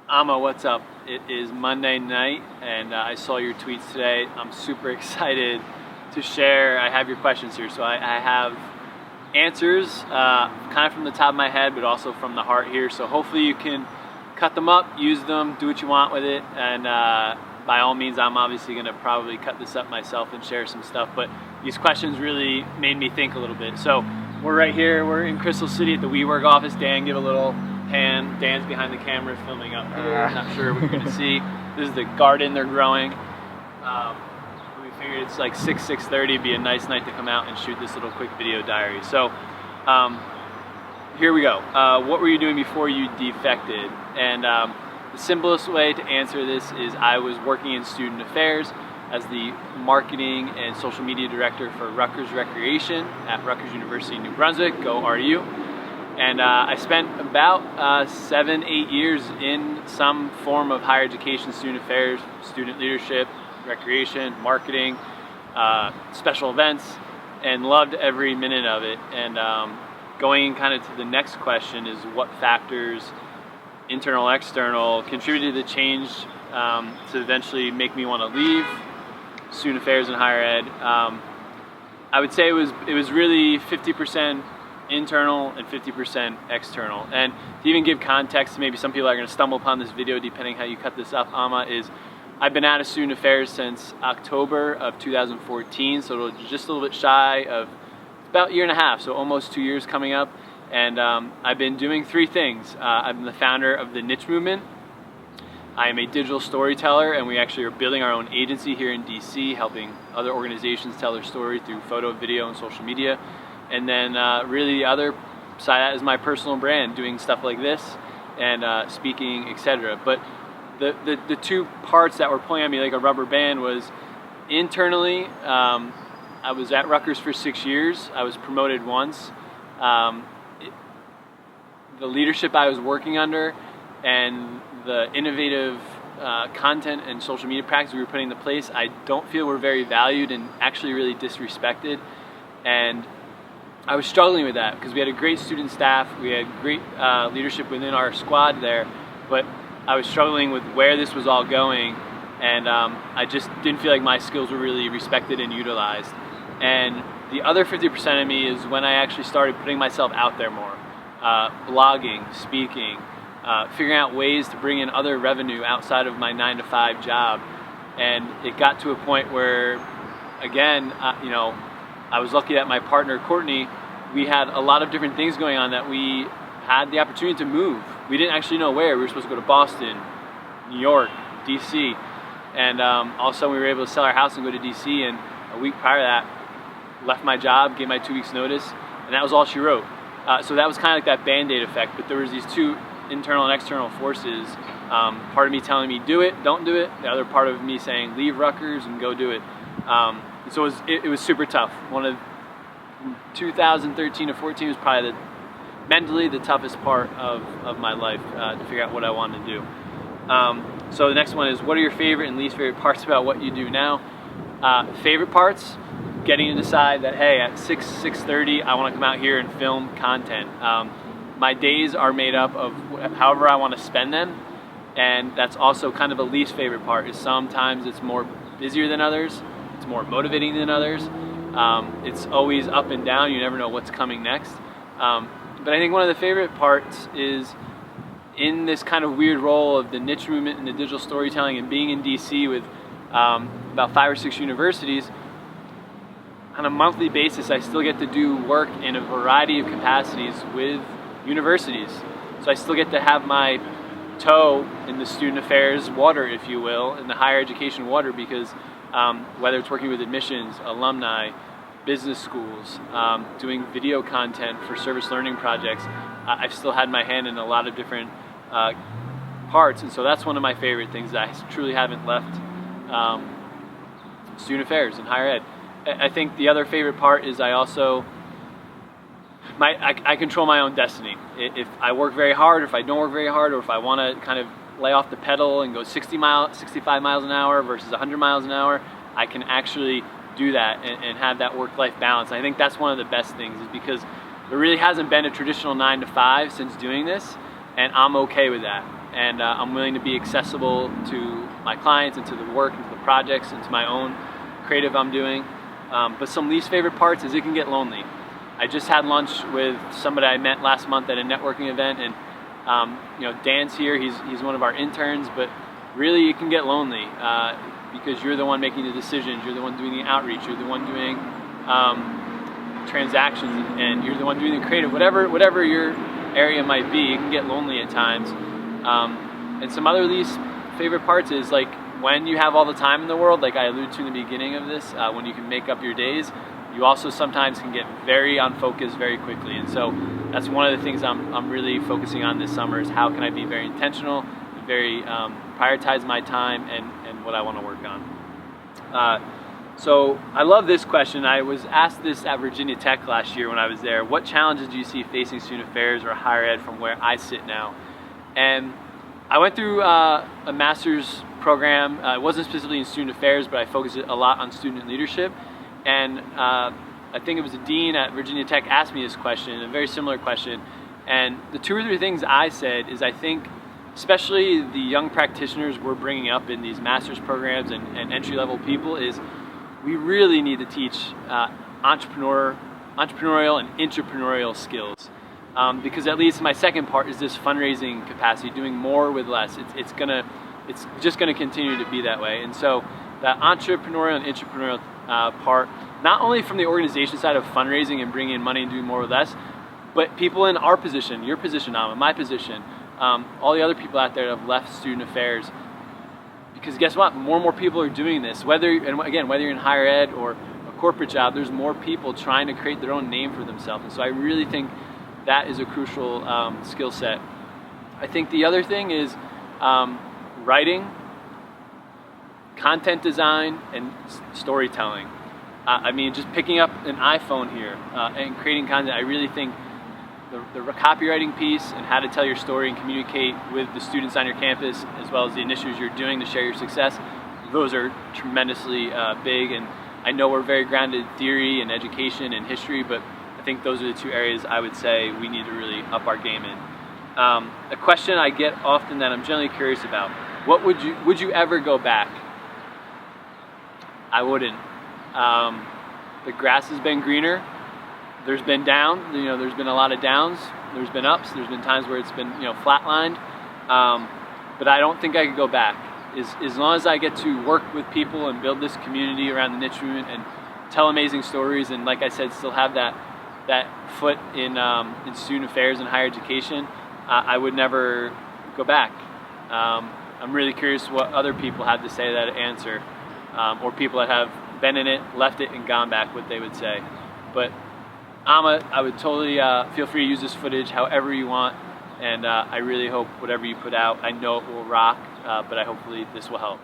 Amma, what's up? It is Monday night and I saw your tweets today. I'm super excited to share. I have your questions here. So I have answers kind of from the top of my head, but also from the heart here. So hopefully you can cut them up, use them, do what you want with it. And by all means, I'm obviously going to probably cut this up myself and share some stuff. But these questions really made me think a little bit. So we're right here. We're in Crystal City at the WeWork office. Dan, give a little hand. Dan's behind the camera filming up here. Not sure what you're going to see. This is the garden they're growing. We figured it's like 6:30, be a nice night to come out and shoot this little quick video diary. So here we go. What were you doing before you defected? And the simplest way to answer this is I was working in student affairs as the marketing and social media director for Rutgers Recreation at Rutgers University, New Brunswick. Go RU. And I spent about 7-8 years in some form of higher education, student affairs, student leadership, recreation, marketing, special events, and loved every minute of it. And going kind of to the next question is what factors, internal, external, contributed to the change to eventually make me want to leave student affairs and higher ed. I would say it was really 50% internal and 50% external. And to even give context, maybe some people are going to stumble upon this video depending how you cut this up, Amma, is I've been out of student affairs since October of 2014, so just a little bit shy of about a year and a half, so almost 2 years coming up. And I've been doing three things. I'm the founder of the Niche Movement. I am a digital storyteller, and we actually are building our own agency here in DC, helping other organizations tell their story through photo, video, and social media. And then really the other side of that is my personal brand, doing stuff like this and speaking, etc. But the two parts that were pulling on me like a rubber band was internally, I was at Rutgers for 6 years. I was promoted once. The leadership I was working under and the innovative content and social media practices we were putting into place, I don't feel were very valued and actually really disrespected. And I was struggling with that because we had a great student staff, we had great leadership within our squad there, but I was struggling with where this was all going, and I just didn't feel like my skills were really respected and utilized. And the other 50% of me is when I actually started putting myself out there more, blogging, speaking, figuring out ways to bring in other revenue outside of my 9-to-5 job. And it got to a point where, again, I was lucky that my partner, Courtney, we had a lot of different things going on that we had the opportunity to move. We didn't actually know where. We were supposed to go to Boston, New York, DC. And all of a sudden we were able to sell our house and go to DC. And a week prior to that, left my job, gave my 2 weeks notice, and that was all she wrote. So that was kind of like that Band-Aid effect. But there was these two internal and external forces. Part of me telling me, do it, don't do it. The other part of me saying, leave Rutgers and go do it. So it was super tough. 2013 to 14 was probably mentally the toughest part of my life to figure out what I wanted to do. So the next one is, what are your favorite and least favorite parts about what you do now? Favorite parts, getting to decide that, hey, at 6:30 I want to come out here and film content. My days are made up of however I want to spend them, and that's also kind of a least favorite part, is sometimes it's more busier than others. It's more motivating than others. It's always up and down. You never know what's coming next. But I think one of the favorite parts is in this kind of weird role of the niche movement and the digital storytelling and being in DC with about 5 or 6 universities, on a monthly basis I still get to do work in a variety of capacities with universities. So I still get to have my toe in the student affairs water, if you will, in the higher education water, because whether it's working with admissions, alumni, business schools, doing video content for service learning projects, I've still had my hand in a lot of different parts, and so that's one of my favorite things, that I truly haven't left student affairs and higher ed. I think the other favorite part is I also, I control my own destiny. If I work very hard, or if I don't work very hard, or if I want to kind of lay off the pedal and go 65 miles an hour versus 100 miles an hour, I can actually do that and have that work-life balance. And I think that's one of the best things, is because there really hasn't been a traditional 9 to 5 since doing this, and I'm okay with that. and I'm willing to be accessible to my clients and to the work and to the projects and to my own creative I'm doing. But some least favorite parts is it can get lonely. I just had lunch with somebody I met last month at a networking event, and Dan's here. He's one of our interns, but really it can get lonely because you're the one making the decisions, you're the one doing the outreach, you're the one doing transactions, and you're the one doing the creative. Whatever your area might be, it can get lonely at times. And some other least favorite parts is like when you have all the time in the world, like I alluded to in the beginning of this, when you can make up your days, you also sometimes can get very unfocused very quickly. And so that's one of the things I'm really focusing on this summer is how can I be very intentional, very prioritize my time and what I want to work on. So I love this question. I was asked this at Virginia Tech last year when I was there. What challenges do you see facing student affairs or higher ed from where I sit now? And I went through a master's program. It wasn't specifically in student affairs, but I focused a lot on student leadership. And I think it was the dean at Virginia Tech asked me this question, a very similar question. And the 2 or 3 things I said is I think, especially the young practitioners we're bringing up in these master's programs and entry-level people, is we really need to teach entrepreneurial and entrepreneurial skills. Because at least my second part is this fundraising capacity, doing more with less. It's just gonna continue to be that way. And so that entrepreneurial and entrepreneurial part, not only from the organization side of fundraising and bringing in money and doing more with less, but people in our position, your position, Amma, my position, all the other people out there that have left student affairs. Because guess what? More and more people are doing this. Whether you're in higher ed or a corporate job, there's more people trying to create their own name for themselves. And so I really think that is a crucial skill set. I think the other thing is writing, content design, and storytelling. I mean, just picking up an iPhone here and creating content. I really think the copywriting piece and how to tell your story and communicate with the students on your campus, as well as the initiatives you're doing to share your success, those are tremendously big. And I know we're very grounded in theory and education and history, but I think those are the 2 areas I would say we need to really up our game in. A question I get often that I'm generally curious about: what would you ever go back? I wouldn't. The grass has been greener. There's been there's been a lot of downs. There's been ups. There's been times where it's been flatlined. But I don't think I could go back. As long as I get to work with people and build this community around the niche movement and tell amazing stories, and like I said, still have that foot in student affairs and higher education, I would never go back. I'm really curious what other people have to say to that answer, or people that have been in it, left it, and gone back, what they would say. But Amma, I would totally feel free to use this footage however you want, and I really hope whatever you put out, I know it will rock, but hopefully this will help.